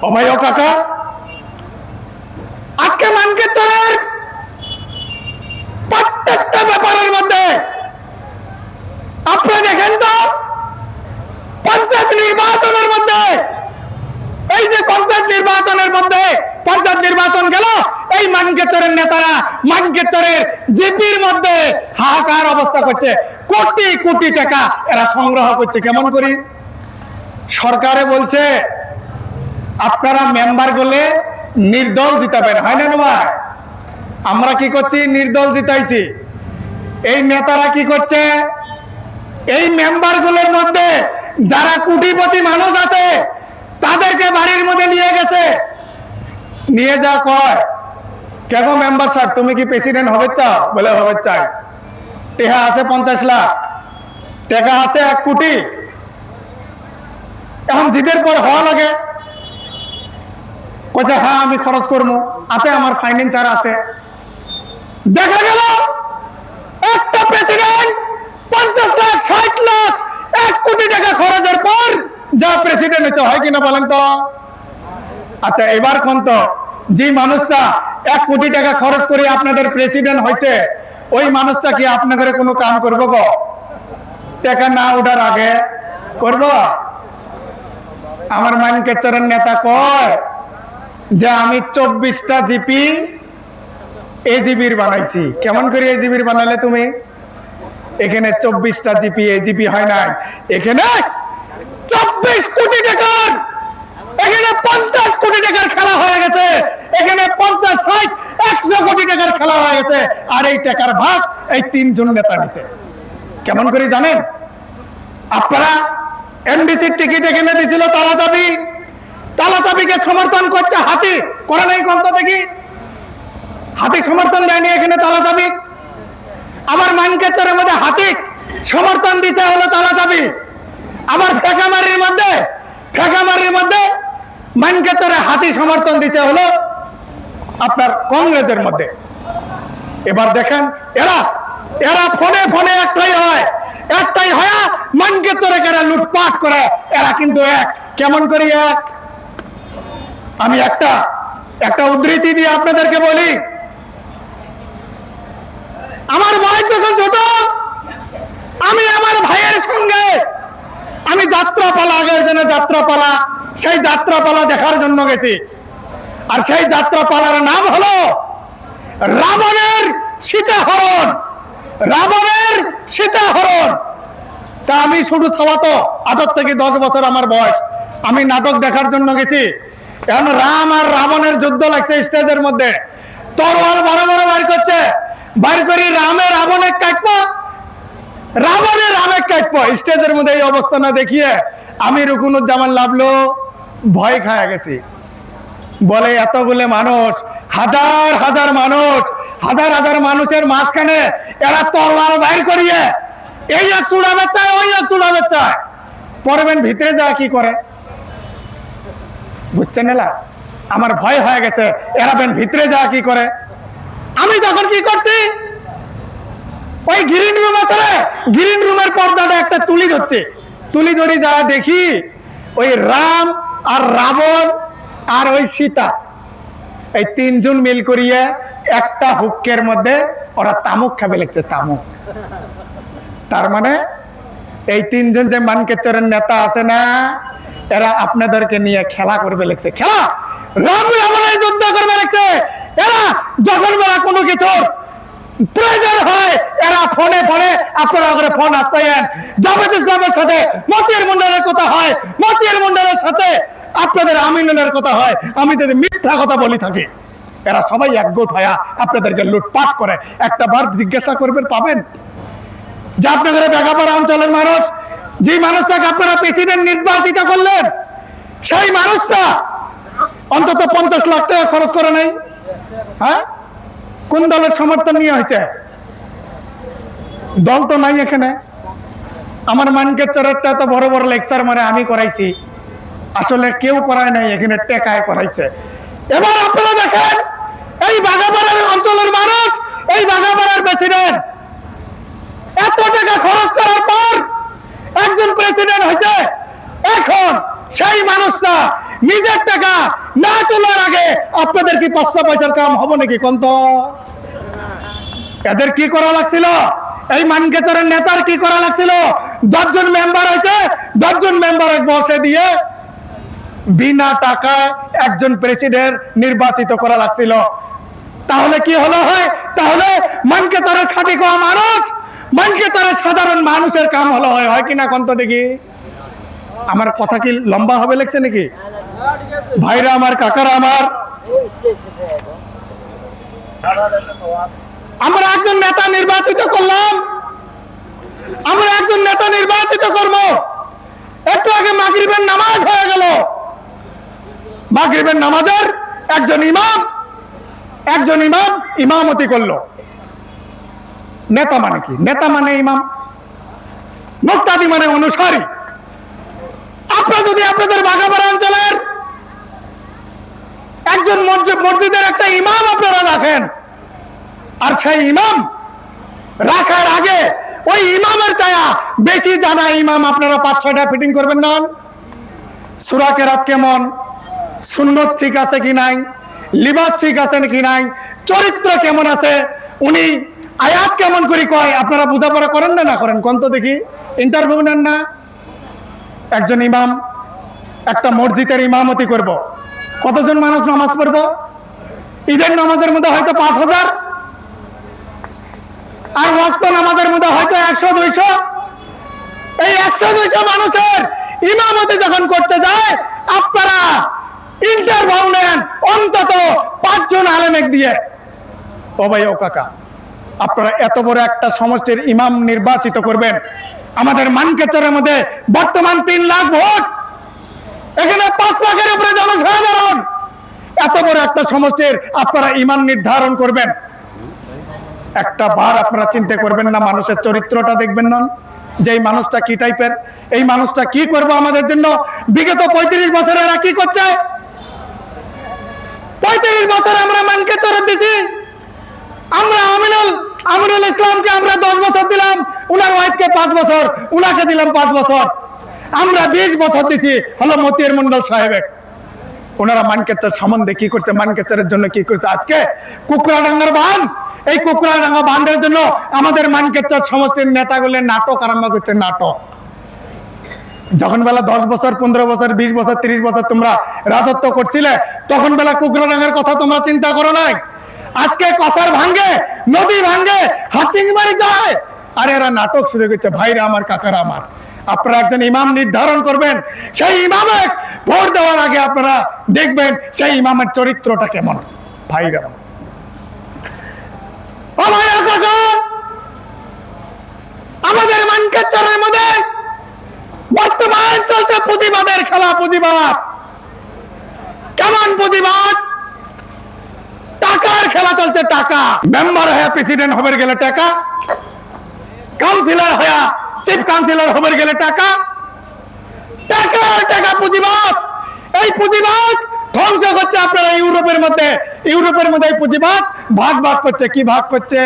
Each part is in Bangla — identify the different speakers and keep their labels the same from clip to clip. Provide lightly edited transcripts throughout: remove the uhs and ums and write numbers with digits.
Speaker 1: অভয় কাকা, আজকে মানকেশ্বরের প্রত্যেকটা ব্যাপারের মধ্যে আপনি দেখেন তো, পঞ্চায়েত নির্বাচনের মধ্যে, এই যে পঞ্চায়েত নির্বাচন গেল, এই মানকেশ্বরের নেতারা মানকেশ্বরের জিপির মধ্যে হাহাকার অবস্থা করছে, কোটি কোটি টাকা এরা সংগ্রহ করছে। কেমন করি? সরকারে বলছে আপনারা মেম্বার গুলে নির্দল জিতাবেন, হয় না ভাই? আমরা কি করছি? নির্দল জিতাইছি। এই নেতারা কি করছে? এই মেম্বার গুলোর মধ্যে যারা কোটিপতি মানুষ আছে তাদেরকে বাড়ির মধ্যে নিয়ে গেছে, নিয়ে যা কয়, কেন মেম্বার সাহেব তুমি কি প্রেসিডেন্ট হবে চাও? বলে হবে চাই। টাকা আছে 50 লাখ, টাকা আছে 1 কোটি। এখন জিদের পর হওয়া লাগে, কইছে হ্যাঁ আমি খরচ করবো, আছে আমার ফাইন্যান্সার আছে। দেখা গেল একটা প্রেসিডেন্ট 50 লাখ 60 লাখ 1 কোটি টাকা খরচের পর যা প্রেসিডেন্ট হয়েছে, হয় কিনা বলেন তো? আচ্ছা এবার কোন তো যে মানুষটা 1 কোটি টাকা খরচ করে আপনাদের প্রেসিডেন্ট হয়েছে, ওই মানুষটা কি আপনাদের কোনো কাম করবো গো? টাকা না ওঠার আগে করব? আমার মানকেশ্বরের নেতা কয় যে আমি 24টা জিপি এজিবির বানাইছি। কেমন করে এজিবির বানালে তুমি? এখানে 24টা জিপি এজিপি হয় নাই, এখানে 24 কোটি টাকার, এখানে 50 কোটি টাকার খেলা হয়ে গেছে, এখানে 50 60 100 কোটি টাকার খেলা হয়ে গেছে। আর এই টাকার ভাগ এই 3 জন নেতা নিছে। কেমন করে জানেন? আপনারা এমডিসির টিকিট এখানে দিছিল তালা চাবি, তালা চাবিকে সমর্থন করছে হাতি, করে নাই কন্ত দেখি? হাতি সমর্থন দেয়নি এখানে তালা চাবি। আবার মানকেশ্বরের মধ্যে হাতি সমর্থন দিছে হলো তালা চাবি। আবার ফেকামারির মধ্যে মানকেশ্বরে হাতি সমর্থন দিছে হলো আপনার কংগ্রেসের মধ্যে। এবার দেখেন এরা ফোনে ফোনে একটাই হয় মানকেশ্বরে এরা লুটপাট করে, এরা কিন্তু এক। কেমন করি এক? আমি একটা উদ্ধৃতি দিয়ে আপনাদেরকে বলি। আমার বয়স যখন ছোট, আমি আমার ভাইয়ের সঙ্গে আমি যাত্রাপালা, আগের জন্য যাত্রাপালা, সেই যাত্রাপালা দেখার জন্য গেছি। আর সেই যাত্রাপালার নাম হলো রাবণের সীতাহরণ। তা আমি শুধু ছাওয়াতো 8 থেকে 10 বছর আমার বয়স, আমি নাটক দেখার জন্য গেছি। এখন রাম আর রাবণের যুদ্ধ লাগছে স্টেজের মধ্যে, তরোয়াল বড় বড় বাইর করছে, বাইর করি রামে রাবণে কাটবো, স্টেজের মধ্যে এই অবস্থা না দেখিয়ে আমি রুকুনুজ্জামান লাভলো ভয় খায় গেছি। বলে এতগুলো মানুষ, হাজার হাজার মানুষের মাঝখানে এরা তরোয়াল বাইর করিয়ে এই এক চুড়াবে চায়, ওই এক চুড়াবে চায়, পরবেন ভিতরে যা কি করে? বুঝছেন না? আমার ভয় হয়ে গেছে, এরা বেন ভিতরে যা কি করে। আমি তখন কি করছি, ওই গ্রিন রুম আছে, গ্রিন রুমের পর্দাটা একটা তুলি ধরি যা দেখি, ওই রাম আর রাবণ আর ওই সীতা, এই 3 জন মিল করিয়ে একটা হুক্কের মধ্যে ওরা তামুক খাবে লিখছে, তামুক। তার মানে এই 3 জন যে মানকেশ্বরের নেতা আছে না, এরা আপনাদেরকে নিয়ে খেলা করবে লিখছে, খেলা রাম রাবণের যুদ্ধ করবে লিখছে। এরা যখন বেলা কোনো কিছু প্রয়োজন হয়, এরা ফোনে আপনারা করে ফোন আসতেন, জামাত ইসলামের সাথে মতিয়ার মন্ডলের কথা হয়, মতিয়ার মন্ডলের সাথে আপনাদের আমিনুলের কথা হয়। আমি যদি মিথ্যা কথা বলি থাকি, এরা সবাই একগোট হয়ে আপনাদেরকে লুটপাট করে। একটা বার জিজ্ঞাসা করবেন, পাবেন যে আপনাদের বেগাপাড়া অঞ্চলের মানুষ, যে মানুষটাকে আপনারা প্রেসিডেন্ট নির্বাচিত করলেন, সেই মানুষটা অন্তত 50 লাখ টাকা খরচ করে নাই? হ্যাঁ, কোন দলের সমর্থন নিয়ে হয়েছে? দল তো নাই এখানে। আমার মানকেশ্বরেরটা তো বড় বড় লেকচার মারে আমি করাইছি, আসলে কেউ করায় নাই, এখানে টেকায় করাইছে। এবার আপনারা দেখেন, এই বাগাপাড়ার অঞ্চলের মানুষ, এই বাগাপাড়ার প্রেসিডেন্ট এত টাকা খরচ করার পর একজন প্রেসিডেন্ট হয়েছে। এখন সেই মানুষটা নিজের টাকা না তোলার আগে আপনাদের কি 5 পয়সার কাম হবে নাকি? কোন তো এদের কি করা লাগছিল? এই মানকেচরের নেতার কি করা লাগছিল? 10 জন মেম্বার হয়েছে, 10 জন মেম্বার বসে দিয়ে বিনা টাকায় একজন প্রেসিডেন্ট নির্বাচিত করা লাগছিল। তাহলে কি হলো হয়? তাহলে মানকেচরের খাঁটি খাওয়া মানুষ, মানকেচরের সাধারণ মানুষের কাম হলো হয় কিনা? কোন তো দেখি। আমার কথা কি লম্বা হবে লেগছে নাকি? ভাইরা আমার, কাকারা আমার, আমরা একজন নেতা নির্বাচিত করলাম, আমরা একজন নেতা নির্বাচিত করব। একটু আগে মাগরিবের নামাজ হয়ে গেল, মাগরিবের নামাজের একজন ইমাম ইমামতি করলো। নেতা মানে কি? নেতা মানে ইমাম, মুক্তাদি মানে অনুসারী। আপনারা যদি আপনাদের বাগাবাড়া অঞ্চলের একজন মসজিদের একটা ইমাম আপনারা রাখেন, আর সেই ইমাম রাখার আগে ওই ইমামের চায়া বেশি জানা ইমাম আপনারা 5-6টা ফিটিং করবেন না? সূরা কেরাত কেমন, সুন্নত ঠিক আছে কি নাই, লিবাস ঠিক আছে কি নাই, চরিত্র কেমন আছে, উনি আয়াত কেমন করে কয়, আপনারা বোঝাপড়া করেন না? না করেন? কোন তো দেখি। ইন্টারভিউ নেন না? একজন ইমাম একটা মসজিদের ইমামতি করব, কতজন মানুষ নামাজ পড়ব? ঈদের নামাজের মধ্যে হয়তো 5000, আর ওয়াক্ত নামাজের মধ্যে হয়তো 100-200। এই 100-200 মানুষের ইমামতি যখন করতে যায়, আপনারা ইন্টারভিউ নেন অন্তত 5 জন আলেমেক দিয়ে। ও ভাই, ও কাকা, আপনারা এত বড় একটা সমষ্টির ইমাম নির্বাচিত করবেন। আমাদের মানকেচরের মধ্যে বর্তমান 3 লাখ ভোট, এখানে 5 লাখের উপরে জনসাধারণ। এত বড় একটা সমষ্টির আপনারা ইমাম নির্ধারণ করবেন, একটা বার আপনারা চিন্তা করবেন না? মানুষের চরিত্রটা দেখবেন না, যে এই মানুষটা কি টাইপের, এই মানুষটা কি করবো আমাদের জন্য? বিগত 35 বছরে এরা কি করছে? 35 বছর আমরা মানকেচরে দিছি। আমরা আমিনুল ইসলামকে আমরা 10 বছর দিলাম, উনার ওয়াইফকে 5 বছর, উনাকে দিলাম 5 বছর। আমরা 20 বছর দিছি হলো মতিয়ার মন্ডল সাহেবের। ওনারা মানকেচর সম্বন্ধে কি করছে, মানকেচরের জন্য কি করছে? আজকে কুকুরাডাঙ্গার বাঁধ, এই কুকুরাডাঙ্গা বাঁধের জন্য আমাদের মানকেচর সমষ্টির নেতাগুলো নাটক আরম্ভ করছে। নাটক যখন বেলা 10 বছর, 15 বছর, 20 বছর, 30 বছর তোমরা রাজত্ব করছিলে, তখন বেলা কুকুরাডাঙ্গার কথা তোমরা চিন্তা করো নাই। আজকে কসার ভাঙ্গে, নদী ভাঙ্গে, হাসিংমারি যায়, আর এরা নাটক শুরু করছে। ভাইরা আমার, কাকারা আমার, আপনারা একজন ইমাম নির্ধারণ করবেন। সেই ইমামে ভোট দেওয়ার আগে আপনারা দেখবেন সেই ইমামের চরিত্রটা কেমন। ভাইরা, আমাদের মানকেচরের মধ্যে বর্তমান চলছে পুঁজিবাদের খেলা। পুঁজিবাদ কেমন? পুঁজিবাদ টাকার খেলা চলছে। টাকা মেম্বার হয়ে প্রেসিডেন্ট হবার গেলে টাকা, কাউন্সিলর হয়ে চিফ কাউন্সিলর হবার গেলে টাকা, টাকা টাকা। পুঁজিবাদ, এই পুঁজিবাদ ধ্বংস করছে আপনারা ইউরোপের মধ্যে। ইউরোপের মধ্যে এই পুঁজিবাদ ভাগ ভাগ করছে। কি ভাগ করছে?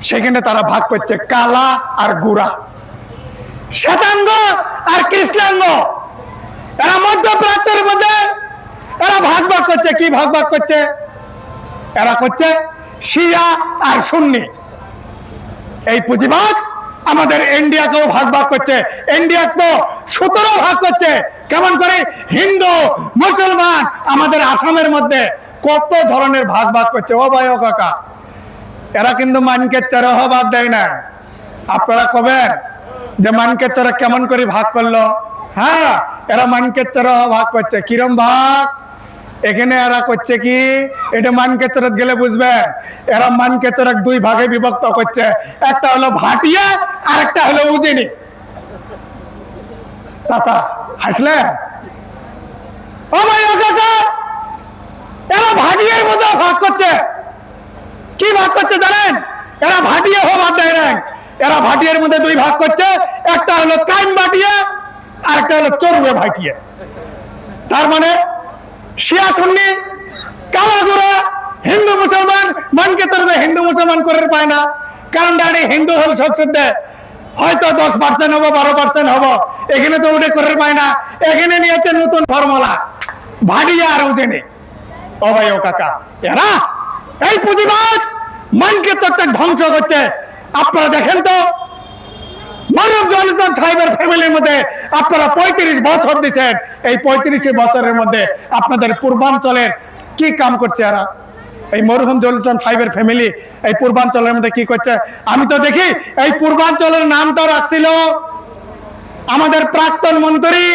Speaker 1: সেখানে তারা ভাগ করছে কালা আর গোরা, শ্বেতাঙ্গ আর কৃষ্ণাঙ্গ। এরা মধ্যপ্রাচ্যের মধ্যে এরা ভাগ ভাগ করছে। কি ভাগ ভাগ করছে? এরা করছে শিয়া আর সুন্নি। এই পুঁজিবাদ আমাদের ইন্ডিয়াকেও ভাগ ভাগ করছে। ইন্ডিয়া তো 17 ভাগ করছে। কেমন করে? হিন্দু, মুসলমান, আমাদের আসামের মধ্যে কত ধরনের ভাগ ভাগ করছে। ও ভাই, ও কাকা, এরা কিন্তু মানকেচর বাদ দেয় না। আপনারা কবেন যে মানকেচর কেমন করে ভাগ করলো? হ্যাঁ, এরা মানকেচর ভাগ করছে। কিরম ভাগ? এখানে এরা করছে কি, এটা মানকেচরত গেলে বুঝবেন। এরা মানকেচরক 2 ভাগে বিভক্ত করছে। একটা হলো ভাটিয়া আর একটা হলো উজিনি। চাচা হাসলে? ও ভাই, ও চাচা, এরা ভাটিয়ার মধ্যে ভাগ করছে। কি ভাগ করছে জানেন? এরা ভাটিয়া বাদ দেয় না। এরা ভাটিয়ার মধ্যে 2 ভাগ করছে। একটা হলো কাইম ভাটিয়া আর একটা হলো চরবে ভাটিয়া। তার মানে শিয়া সুন্নি, কালা গোরা, হিন্দু মুসলমান। মানকেচর হিন্দু মুসলমান করে পায় না, কারণ হিন্দু হল সংসদে হয়তো 10% হবো, 12% হবো। এখানে তো উঠে করে পায় না। এখানে নিয়েছে নতুন ফর্মুলা। ভাটিয়া আর উজেনে। ও ভাই ও কাকা, এরা এই পুঁজিবাদ মানকে তত্ত্ব ধ্বংস করছে। আপনারা দেখেন তো, মরহুম জহুরুল ইসলাম সাহেবের ফ্যামিলির মধ্যে আপনারা 35 বছর দিচ্ছেন। এই 35 বছরের মধ্যে আপনাদের পূর্বাঞ্চলের কি কাম করছে এরা? এই মরহুম জহুরুল ইসলাম সাহেবের ফ্যামিলি এই পূর্বাঞ্চলের মধ্যে কি করছে? আমি তো দেখি এই পূর্বাঞ্চলের নামটা রাখছিল আমাদের প্রাক্তন মন্ত্রী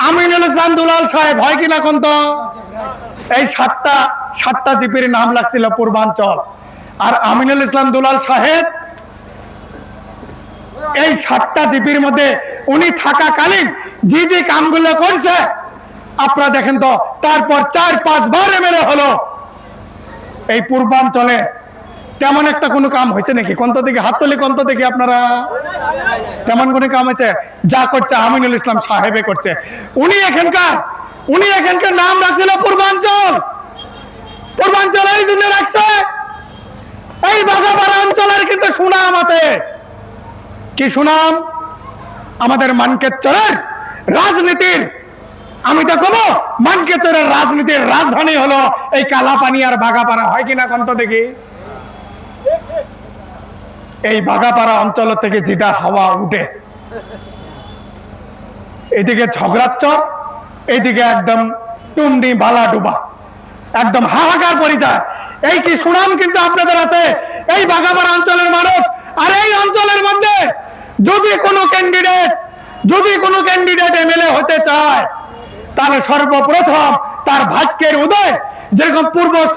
Speaker 1: আমিনুল ইসলাম দুলাল সাহেব, হয় কিনা কোন তো? এই সাতটা জিপির নাম লাগছিল পূর্বাঞ্চল। আর আমিনুল ইসলাম দুলাল সাহেব এই 7টা জিপির মধ্যে উনি থাকাকালীন যে যে কামগুলো করছে আপনারা দেখেন তো, তারপর 4-5 বার এমএলএ হলো। এই পূর্বাঞ্চলে তেমন একটা কোনো কাম হয়েছে নাকি? কন্ত থেকে হাততালি কন্ত থেকে আপনারা, তেমন কোনো কাম হয়েছে? যা করছে আমিনুল ইসলাম সাহেবে করছে। উনি এখানকার নাম রাখছিল পূর্বাঞ্চল। পূর্বাঞ্চল এই জন্য রাখছে, এই বাঘাপাড়া অঞ্চলের কিন্তু সুনাম আছে। কি সুনাম? আমাদের মানকেশ্বরের রাজনীতির, আমি তো কব মানকেশ্বরের রাজনীতির রাজধানী হলো এই কালাপানি আর বাঘাপাড়া, হয় কিনা কন্ত দেখি? এই বাঘাপাড়া অঞ্চল থেকে যেটা হাওয়া উঠে, এদিকে ঝগড়াচ্চর, এইদিকে একদম টুমডি বালা ডুবা, একদম হাহাকার পরিচয়। এই কি সুনাম কিন্তু আপনাদের আছে এই বাঘাপাড়া অঞ্চলের মানুষ। আর এই অঞ্চলের মধ্যে যদি কোনো ক্যান্ডিডেট এমএলএ হতে চায়, তাহলে সর্বপ্রথম তার ভাগ্যের উদয়, যেরকম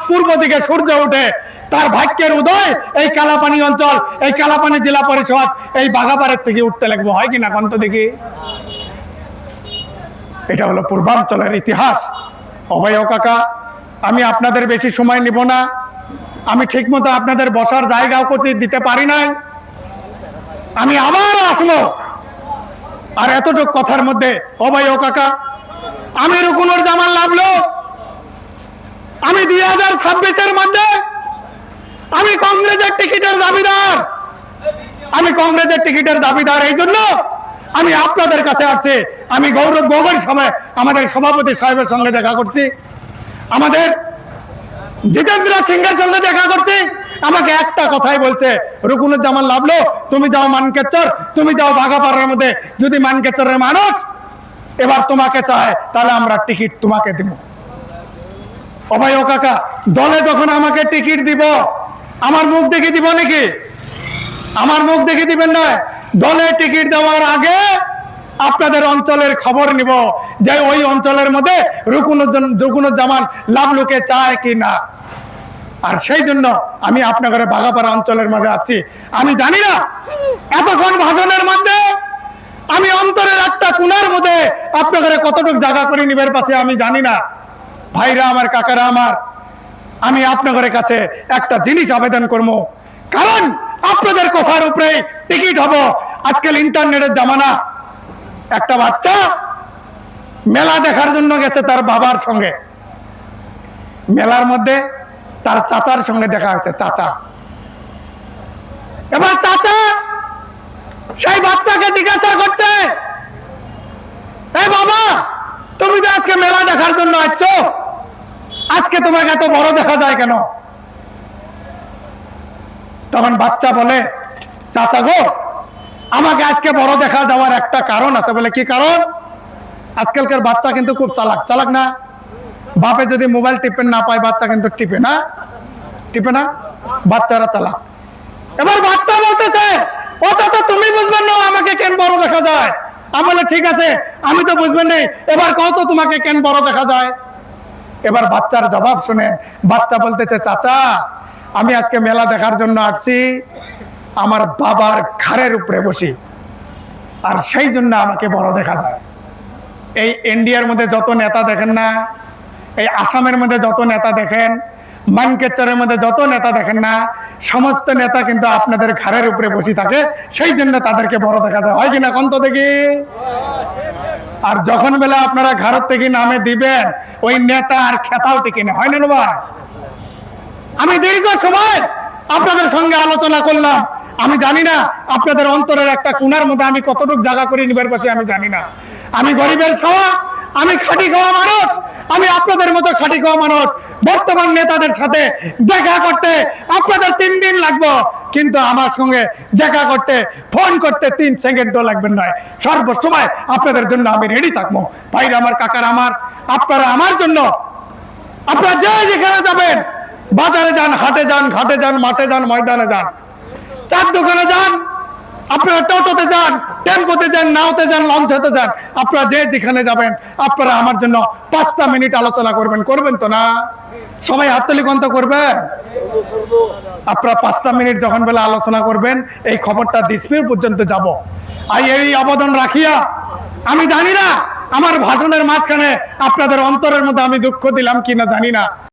Speaker 1: পূর্ব দিকে সূর্য ওঠে, তার ভাগ্যের উদয় এই কালাপানি অঞ্চল, এই কালাপানি জেলা পরিষদ এই বাঘাপাড়ার থেকে উঠতে লাগবে, হয় কিনা কন্ত দেখি? এটা হলো পূর্বাঞ্চলের ইতিহাস। অভয় কাকা, আমি আপনাদের বেশি সময় নিব না। আমি ঠিকমতো আপনাদের বসার জায়গাও করতে দিতে পারি নাই। আমি আবার আসলো। আর এতটুকু কথার মধ্যে অভয় কাকা, আমি রুকুনুর জামান লাভলো, আমি 2026-এর মধ্যে আমি কংগ্রেসের টিকিটের দাবিদার। এই জন্য আমি আপনাদের কাছে আসছি। আমি গৌরব গগৈর সময় আমাদের সভাপতি সাহেবের সঙ্গে দেখা করছি, আমাদের জিতেন্দ্র সিংহের সঙ্গে দেখা করছি। আমাকে একটা কথাই বলছে, রুকুনুজ্জামান লাভলো, তুমি যাও মানকেশ্বর, তুমি যাও বাঘাপাড়ার মধ্যে, যদি মানকেশ্বরের মানুষ এবার তোমাকে চায় তাহলে আমরা টিকিট তোমাকে দিব। অভয় কাকা, দলে যখন আমাকে টিকিট দিব, আমার মুখ দেখে দিব নাকি? আমার মুখ দেখে দিবেন না। দলে টিকিট দেওয়ার আগে আপনাদের অঞ্চলের খবর নিব যে ওই অঞ্চলের মধ্যে রুকুনুজ্জামান লাভলুকে চায় কি না। আর সেই জন্য আমি আপনাদের বাঘাপাড়া অঞ্চলের মধ্যে আছি। আমি জানি না এতক্ষণ ভাষণের মধ্যে আমি অন্তরের একটা কোণার মধ্যে আপনাদের কতটুকু জায়গা করে নিবার পাশে আমি জানি না। ভাইরা আমার, কাকারা আমার, আমি আপনাদের কাছে একটা জিনিস আবেদন করবো, কারণ আপনাদের কথার উপরে টিকিট হবো। আজকাল ইন্টারনেটের জামানা। একটা বাচ্চা মেলা দেখার জন্য গেছে তার বাবার সঙ্গে, মেলার মধ্যে তার চাচার সঙ্গে দেখা হয়েছে। চাচা, এবার চাচা সেই বাচ্চাকে জিজ্ঞাসা করছে, এ বাবা, তুমি তো আজকে মেলা দেখার জন্য আসছো, আজকে তোমাকে এত বড় দেখা যায় কেন? তখন বাচ্চা বলে, চাচা গো, আমাকে আজকে বড় দেখা যাওয়ার একটা কারণ আছে। বলে কি কারণ? আজকালকার বাচ্চা কিন্তু খুব চালাক না? বাপে যদি মোবাইল টিপেন না পায়, বাচ্চা কিন্তু টিপে না, বাচ্চারা চালাক। এবার বাচ্চা বলতেছে, ও চাচা তুমি বুঝবেন না আমাকে কেন বড় দেখা যায়? আমি বলে ঠিক আছে, আমি তো বুঝবেন না, এবার কও তো তোমাকে কেন বড় দেখা যায়? এবার বাচ্চার জবাব শুনেন। বাচ্চা বলতেছে, চাচা আমি আজকে মেলা দেখার জন্য আসছি, আমার বাবার ঘাড়ের উপরে বসি, আর সেই জন্য আমাকে বড় দেখা যায়। এই ইন্ডিয়ার মধ্যে যত নেতা দেখেন না, এই আসামের মধ্যে যত নেতা দেখেন, মানকেশ্বরের মধ্যে যত নেতা দেখেন না, সমস্ত নেতা কিন্তু আপনাদের ঘাড়ের উপরে বসে থাকে, সেই জন্য তাদেরকে বড় দেখা যায়, হয় কিনা কন্ত দেখি? আর যখন বেলা আপনারা ঘাড়ের থেকে নামে দিবেন, ওই নেতা আর খেতাও টিকে না, হয় না ভাই? আমি দীর্ঘ সময় আপনাদের সঙ্গে আলোচনা করলাম। আমি জানি না আপনাদের অন্তরের একটা কোণার মধ্যে আমি কতটুকু জায়গা করে নিবার পাশে আমি জানি না। আমি গরিবের ছাওয়া, আমি খাঁটি খাওয়া মানুষ, আমি আপনাদের মতো খাঁটি খাওয়া মানুষ। বর্তমান নেতাদের সাথে দেখা করতে আপনাদের 3 দিন লাগবে, কিন্তু আমার সঙ্গে দেখা করতে, ফোন করতে 3 সেকেন্ডও লাগবে না। সর্বসময় আপনাদের জন্য আমি রেডি থাকবো। ভাইরা আমার, কাকার আমার, আপনারা আমার জন্য, আপনারা যে যেখানে যাবেন, বাজারে যান, হাটে যান, ঘাটে যান, মাঠে যান, ময়দানে যান, চার দোকানে যান, আপনারা টোটোতে যান, টেম্পোতে যান, নাওতে যান, লঞ্চেতে যান, আপনারা যে যেখানে যাবেন, আপনারা আমার জন্য 5টা মিনিট আলোচনা করবেন। করবেন তো না? সবাই হাততালি কন্ত করবেন। আপনারা 5টা মিনিট যখন বেলা আলোচনা করবেন, এই খবরটা দিসমির পর্যন্ত যাব। আর এই অবদান রাখিয়া আমি জানি না আমার ভাষণের মাঝখানে আপনাদের অন্তরের মধ্যে আমি দুঃখ দিলাম কিনা জানি না।